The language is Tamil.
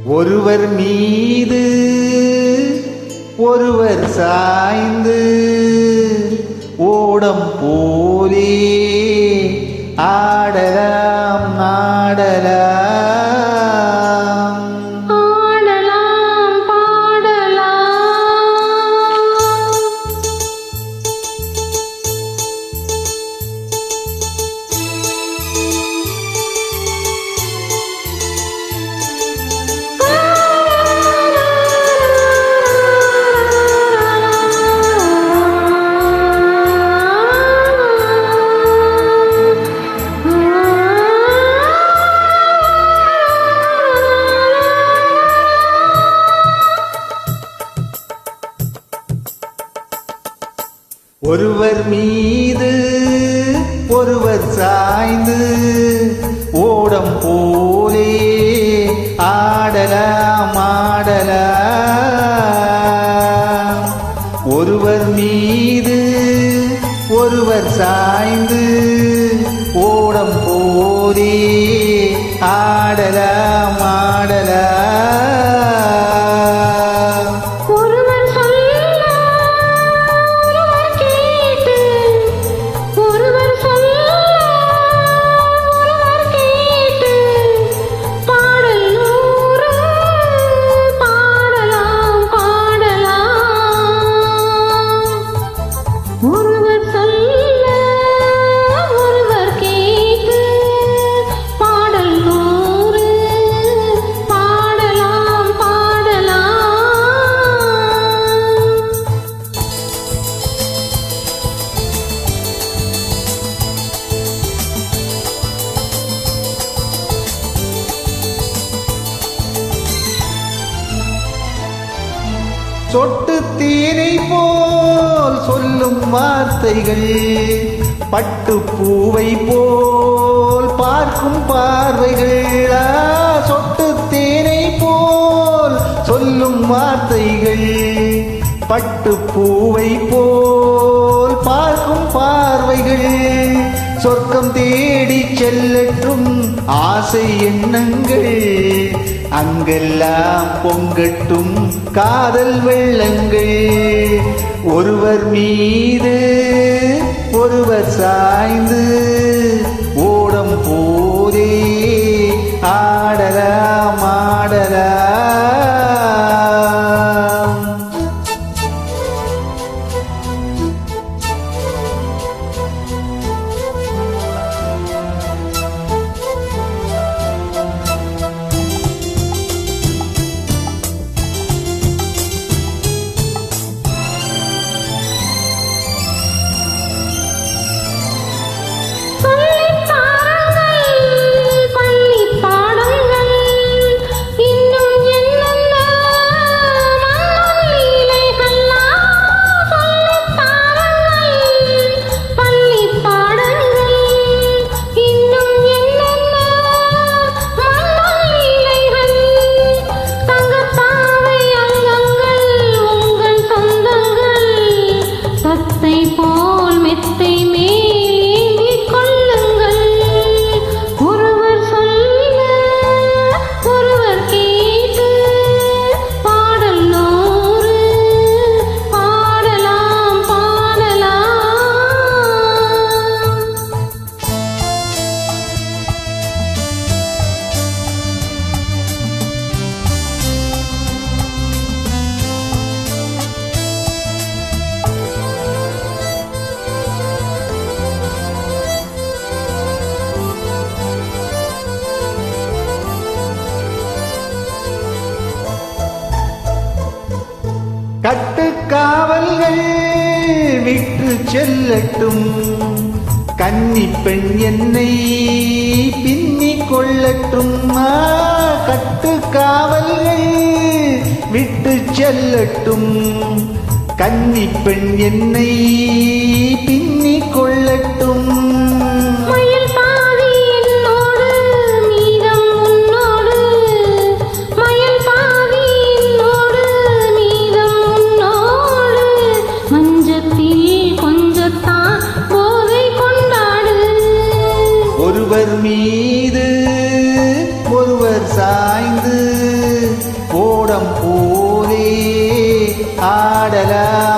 ஒருவர் மீது ஒருவர் சாய்ந்து ஓடம் போலே ஆடலாம் ஆடலாம் ஒருவர் மீது ஒருவர் சாய்ந்து ஓடம் போலே ஆடலாம் ஆடலாம். ஒருவர் மீது ஒருவர் சாய்ந்து ஓடம் போலே ஆடலாம் ஆடலாம். சொட்டு தேனை போல் சொல்லும் வார்த்தைகள் பட்டு பூவை போல் பார்க்கும் பார்வைகள். சொட்டு தேனை போல் சொல்லும் வார்த்தைகள் பட்டு பூவை போல் பார்க்கும் பார்வைகள். சொர்க்கம் தேடி செல்லட்டும் ஆசை எண்ணங்கள், அங்கெல்லாம் பொங்கட்டும் காதல் வெள்ளங்கள். ஒருவர் மீது ஒருவர் சாய்ந்து ஓடம் போதே ஆடலாம் ஆடலாம். கட்டுக்காவல்கள் விட்டு செல்லட்டும், கன்னி பெண் என்னை பின்னிக் கொள்ளட்டும். கட்டுக்காவல்கள் விட்டு செல்லட்டும், கன்னி பெண் என்னை பின்னிக் கொள்ளட்டும். ஒருவர் மீது ஒருவர் சாய்ந்து ஆடலாம்